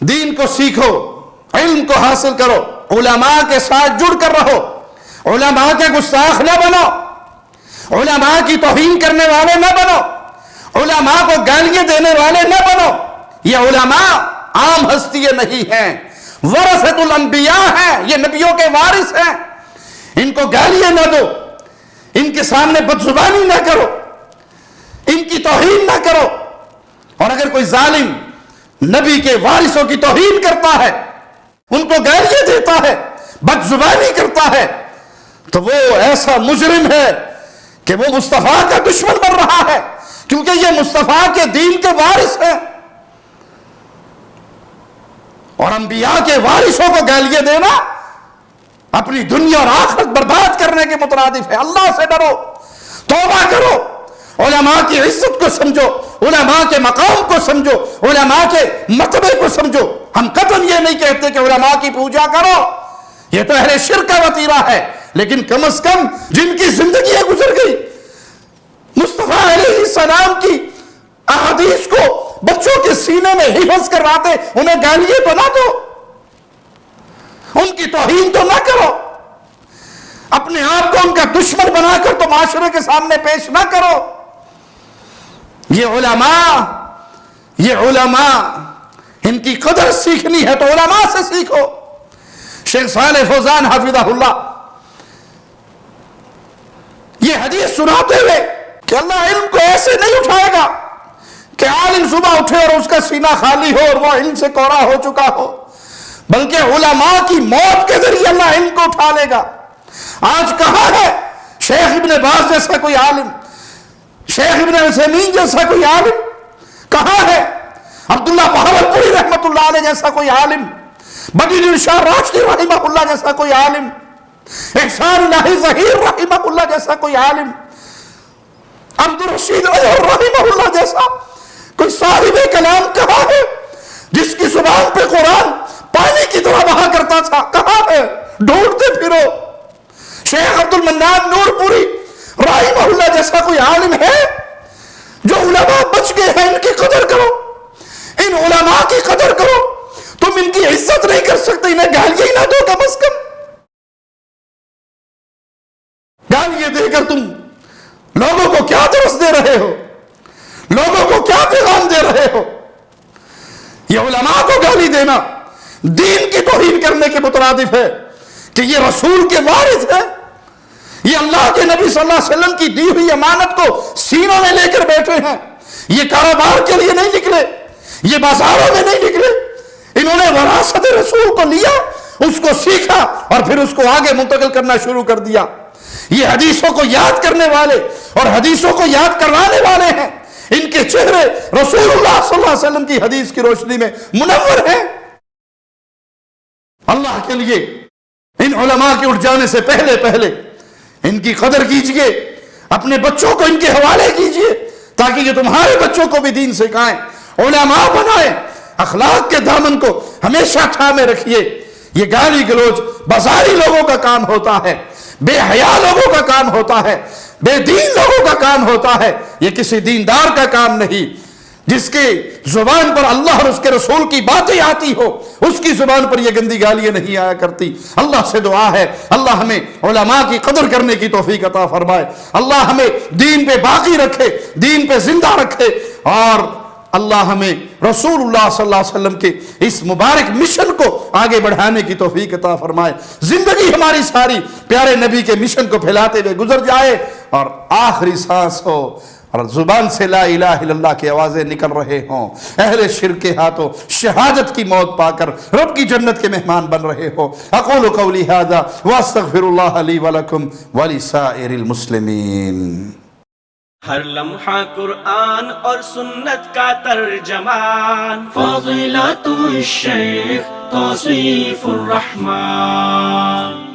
دین کو سیکھو، علم کو حاصل کرو، علماء کے ساتھ جڑ کر رہو، علماء کے گستاخ نہ بنو، علماء کی توہین کرنے والے نہ بنو، علماء کو گالیاں دینے والے نہ بنو۔ یہ علماء عام ہستیاں نہیں ہیں، ورثۃ الانبیاء ہیں، یہ نبیوں کے وارث ہیں۔ ان کو گالیاں نہ دو، ان کے سامنے بدزبانی نہ کرو، ان کی توہین نہ کرو۔ اور اگر کوئی ظالم نبی کے وارثوں کی توہین کرتا ہے، ان کو گالیاں دیتا ہے، بدزبانی کرتا ہے، تو وہ ایسا مجرم ہے کہ وہ مصطفیٰ کا دشمن بن رہا ہے، کیونکہ یہ مصطفیٰ کے دین کے وارث ہیں۔ اور انبیاء کے وارثوں کو گالیاں دینا اپنی دنیا اور آخرت برباد کرنے کے مترادف ہے۔ اللہ سے ڈرو، توبہ کرو، علماء کی عزت کو سمجھو، علماء کے مقام کو سمجھو، علماء کے مرتبے کو سمجھو۔ ہم قطعاً یہ نہیں کہتے کہ علماء کی پوجا کرو، یہ تو اہل شرک کا وتیرہ ہے، لیکن کم از کم جن کی زندگیاں گزر گئی، مصطفیٰ علیہ السلام کی احادیث کو بچوں کے سینے میں حفظ کرواتے، انہیں گالیاں تو نہ دو، ان کی توہین تو نہ کرو، اپنے آپ کو ان کا دشمن بنا کر تو معاشرے کے سامنے پیش نہ کرو۔ یہ علماء ان کی قدر سیکھنی ہے تو علماء سے سیکھو۔ شیخ صالح فوزان حفظہ اللہ یہ حدیث سناتے ہوئے کہ اللہ علم کو ایسے نہیں اٹھائے گا کہ عالم صبح اٹھے اور اس کا سینہ خالی ہو اور وہ علم سے کوڑا ہو چکا ہو، بلکہ علماء کی موت کے ذریعے اللہ علم کو اٹھا لے گا۔ آج کہاں ہے شیخ ابن باز جیسا کوئی عالم، شیخ ابن عثیمین جیسا کوئی عالم؟ کہاں ہے عبداللہ بہاولپوری رحمت اللہ علیہ جیسا کوئی عالم، بدی الدین شاہ راشدی رحمہ اللہ جیسا کوئی عالم، احسان الہی ظہیر رحمہ اللہ جیسا کوئی عالم، عبدالرشید اظہر رحمہ اللہ جیسا کوئی صاحب کلام کہاں ہے جس کی زبان پہ قرآن پانی کی طرح بہا کرتا تھا؟ کہاں ہے؟ ڈھونڈتے پھرو۔ شیخ عبد المنان نور پوری رحمہ اللہ جیسا کوئی عالم ہے؟ جو علماء بچ گئے ہیں ان کی قدر کرو، ان علماء کی قدر کرو۔ تم ان کی عزت نہیں کر سکتے، انہیں گالیاں ہی نہ دو کم از کم۔ گالیاں دے کر تم لوگوں کو کیا درس دے رہے ہو؟ لوگوں کو کیا پیغام دے رہے ہو؟ یہ علماء کو گالی دینا دین کی توہین کرنے کے مترادف ہے کہ یہ رسول کے وارث ہے، یہ اللہ کے نبی صلی اللہ علیہ وسلم کی دی ہوئی امانت کو سینوں میں لے کر بیٹھے ہیں۔ یہ کاروبار کے لیے نہیں نکلے، یہ بازاروں میں نہیں نکلے، انہوں نے وراثت رسول کو لیا، اس کو سیکھا اور پھر اس کو آگے منتقل کرنا شروع کر دیا۔ یہ حدیثوں کو یاد کرنے والے اور حدیثوں کو یاد کروانے والے ہیں، ان کے چہرے رسول اللہ صلی اللہ علیہ وسلم کی حدیث کی روشنی میں منور ہیں۔ اللہ کے لیے ان علماء کے اٹھ جانے سے پہلے ان کی قدر کیجئے، اپنے بچوں کو ان کے حوالے کیجئے تاکہ یہ تمہارے بچوں کو بھی دین سکھائیں، علماء بنائیں۔ اخلاق کے دامن کو ہمیشہ تھامے رکھیے۔ یہ گالی گلوچ بازاری لوگوں کا کام ہوتا ہے، بے حیا لوگوں کا کام ہوتا ہے، بے دین لوگوں کا کام ہوتا ہے، یہ کسی دیندار کا کام نہیں۔ جس کے زبان پر اللہ اور اس کے رسول کی باتیں آتی ہو، اس کی زبان پر یہ گندی گالیاں نہیں آیا کرتی۔ اللہ سے دعا ہے اللہ ہمیں علماء کی قدر کرنے کی توفیق عطا فرمائے، اللہ ہمیں دین پہ باقی رکھے، دین پہ زندہ رکھے، اور اللہ ہمیں رسول اللہ صلی اللہ علیہ وسلم کے اس مبارک مشن کو آگے بڑھانے کی توفیق عطا فرمائے۔ زندگی ہماری ساری پیارے نبی کے مشن کو پھیلاتے ہوئے گزر جائے، اور آخری سانس ہو اور زبان سے لا الہ الا اللہ کی آوازیں نکل رہے ہوں، اہل شرک کے ہاتھوں شہادت کی موت پا کر رب کی جنت کے مہمان بن رہے ہو۔ اقول قولی ھذا واستغفر اللہ لی ولکم ولسائر المسلمین۔ ہر لمحہ قرآن اور سنت کا ترجمان، فضیلت الشیخ توصیف الرحمان۔